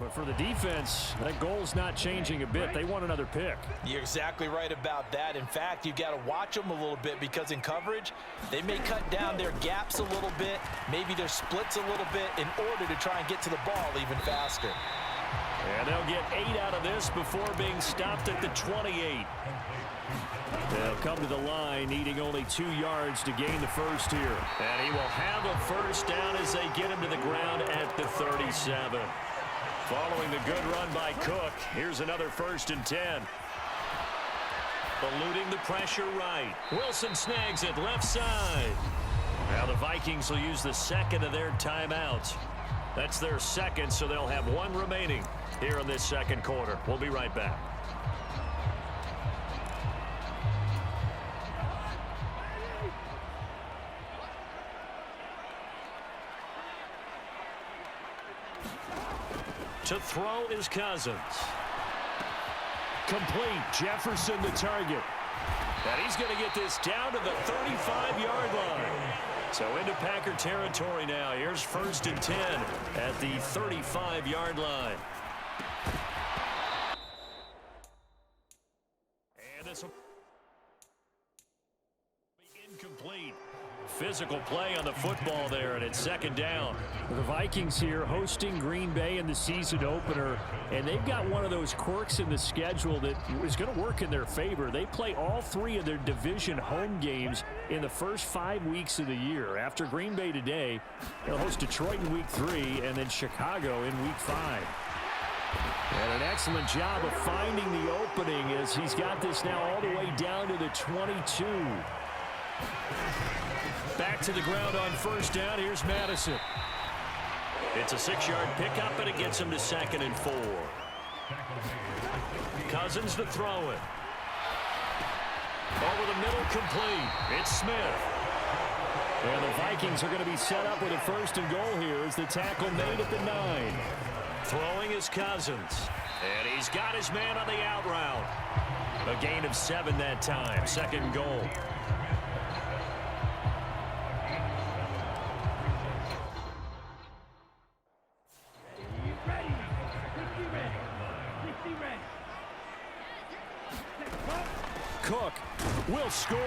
But for the defense, that goal's not changing a bit. They want another pick. You're exactly right about that. In fact, you've got to watch them a little bit because in coverage, they may cut down their gaps a little bit, maybe their splits a little bit in order to try and get to the ball even faster. And they'll get 8 out of this before being stopped at the 28. They'll come to the line needing only 2 yards to gain the first here. And he will have a first down as they get him to the ground at the 37. Following the good run by Cook, here's another 1st and 10. Eluding the pressure right. Wilson snags it left side. Now the Vikings will use the second of their timeouts. That's their second, so they'll have 1 remaining here in this second quarter. We'll be right back. To throw is Cousins. Complete. Jefferson the target. And he's going to get this down to the 35-yard line. So into Packer territory now. Here's 1st and 10 at the 35-yard line. And this will be incomplete. Physical play on the football there, and it's 2nd down. The Vikings here hosting Green Bay in the season opener, and they've got one of those quirks in the schedule that is going to work in their favor. They play all 3 of their division home games in the first 5 weeks of the year. After Green Bay today, they'll host Detroit in week 3 and then Chicago in week 5. And an excellent job of finding the opening as he's got this now all the way down to the 22. Back to the ground on 1st down. Here's Madison. It's a 6-yard pickup, and it gets him to 2nd and 4. Cousins to throw it. Over the middle, complete. It's Smith. And the Vikings are going to be set up with a 1st and goal here as the tackle made at the 9. Throwing is Cousins. And he's got his man on the out route. A gain of 7 that time. 2nd and goal. Cook will score.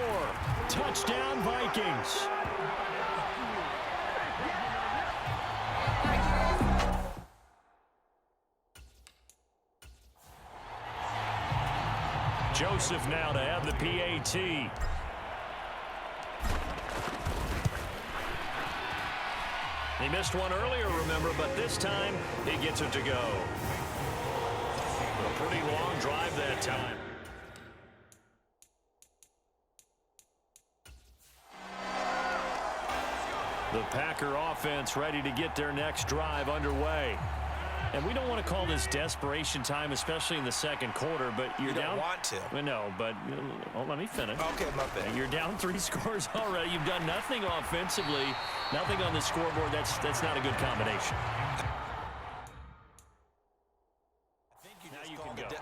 Touchdown, Vikings. Joseph now to have the PAT. He missed one earlier, remember, but this time he gets it to go. A pretty long drive that time. The Packer offense ready to get their next drive underway. And we don't want to call this desperation time, especially in the second quarter, but you're down. You don't want to. Well, no, but let me finish. Okay, my bad. You're down 3 scores already. You've done nothing offensively, nothing on the scoreboard. That's not a good combination.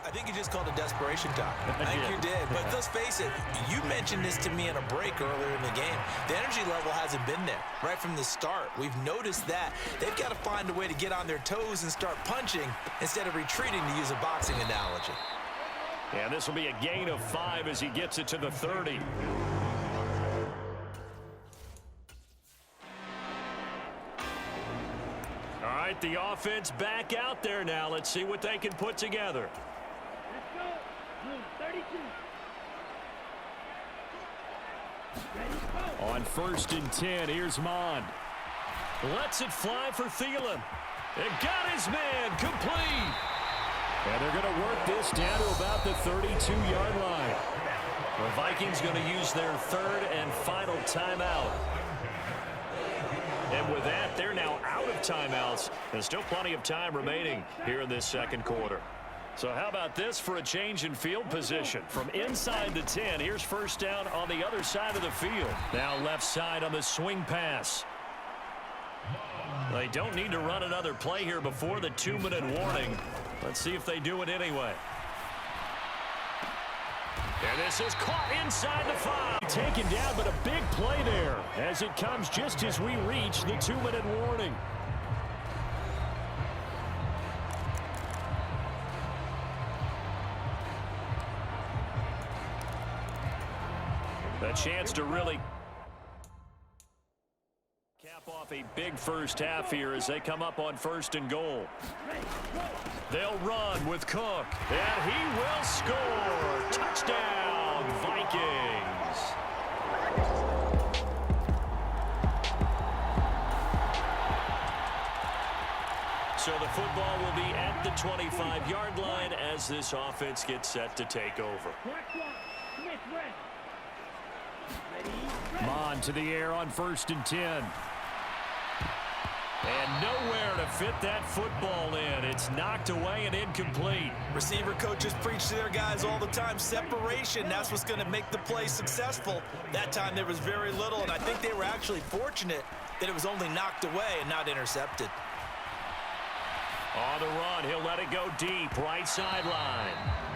I think you just called it desperation time. I think you did. But let's face it, you mentioned this to me in a break earlier in the game. The energy level hasn't been there right from the start. We've noticed that. They've got to find a way to get on their toes and start punching instead of retreating, to use a boxing analogy. And this will be a gain of 5 as he gets it to the 30. All right, the offense back out there now. Let's see what they can put together. Let's go. 32. On 1st and 10, here's Mond. Lets it fly for Thielen. And got his man complete. And they're going to work this down to about the 32-yard line. The Vikings going to use their 3rd and final timeout. And with that, they're now out of timeouts. There's still plenty of time remaining here in this second quarter. So how about this for a change in field position? From inside the 10, here's 1st down on the other side of the field. Now left side on the swing pass. They don't need to run another play here before the 2-minute warning. Let's see if they do it anyway. And this is caught inside the 5. Taken down, but a big play there as it comes just as we reach the 2-minute warning. A chance to really cap off a big first half here as they come up on 1st and goal. They'll run with Cook, and he will score. Touchdown, Vikings. So the football will be at the 25-yard line as this offense gets set to take over. Mon to the air on 1st and 10. And nowhere to fit that football in. It's knocked away and incomplete. Receiver coaches preach to their guys all the time. Separation, that's what's going to make the play successful. That time there was very little, and I think they were actually fortunate that it was only knocked away and not intercepted. On the run, he'll let it go deep, right sideline.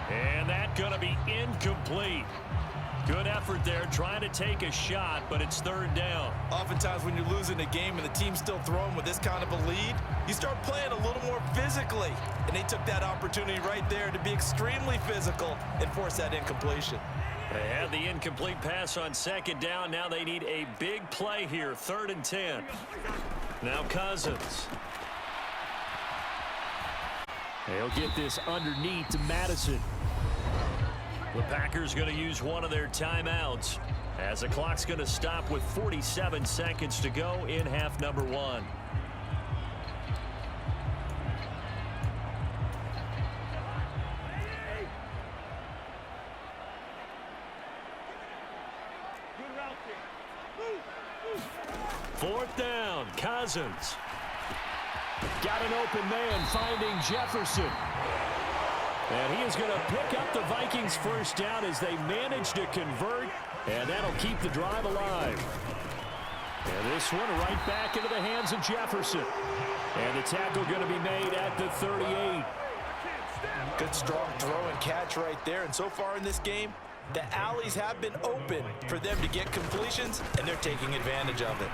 And that's going to be incomplete. Good effort there, trying to take a shot, but it's 3rd down. Oftentimes when you're losing a game and the team's still throwing with this kind of a lead, you start playing a little more physically. And they took that opportunity right there to be extremely physical and force that incompletion. They had the incomplete pass on 2nd down. Now they need a big play here, 3rd and 10. Now Cousins. They'll get this underneath to Madison. The Packers going to use one of their timeouts as the clock's going to stop with 47 seconds to go in half number 1. Fourth down, Cousins. Got an open man finding Jefferson. And he is going to pick up the Vikings' first down as they manage to convert, and that'll keep the drive alive. And this one right back into the hands of Jefferson. And the tackle going to be made at the 38. Good strong throw and catch right there. And so far in this game, the alleys have been open for them to get completions, and they're taking advantage of it.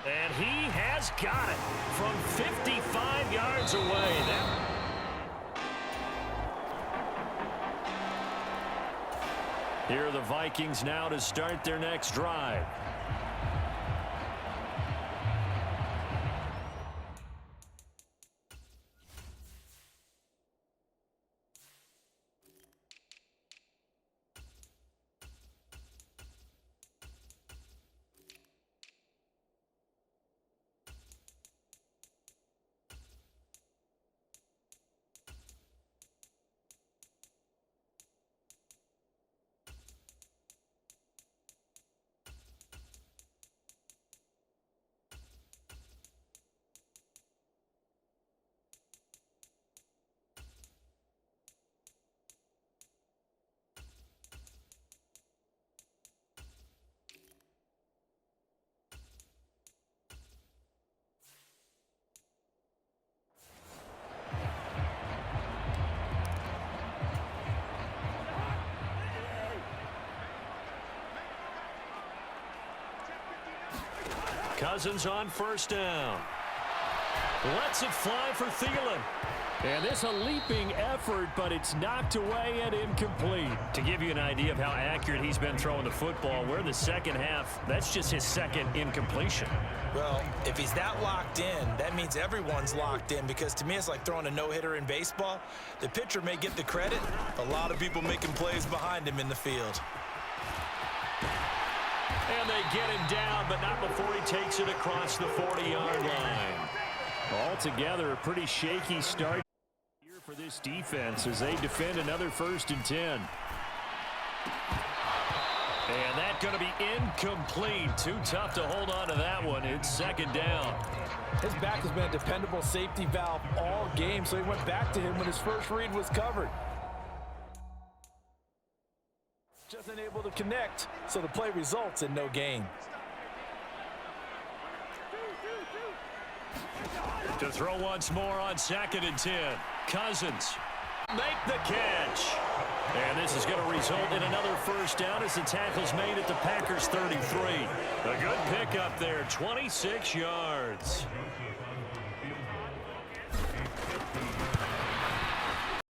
And he has got it from 55 yards away. Here are the Vikings now to start their next drive. Cousins on 1st down. Lets it fly for Thielen. And this a leaping effort, but it's knocked away and incomplete. To give you an idea of how accurate he's been throwing the football, we're in the second half. That's just his 2nd incompletion. Well, if he's that locked in, that means everyone's locked in, because to me it's like throwing a no-hitter in baseball. The pitcher may get the credit. A lot of people making plays behind him in the field. And they get him down, but not before he takes it across the 40-yard line. Altogether, a pretty shaky start here for this defense as they defend another 1st and 10. And that's going to be incomplete. Too tough to hold on to that one. It's 2nd down. His back has been a dependable safety valve all game, so he went back to him when his first read was covered. Just unable to connect, so the play results in no gain. To throw once more on 2nd and 10. Cousins make the catch. And this is going to result in another 1st down as the tackle's made at the Packers 33. A good pickup there, 26 yards.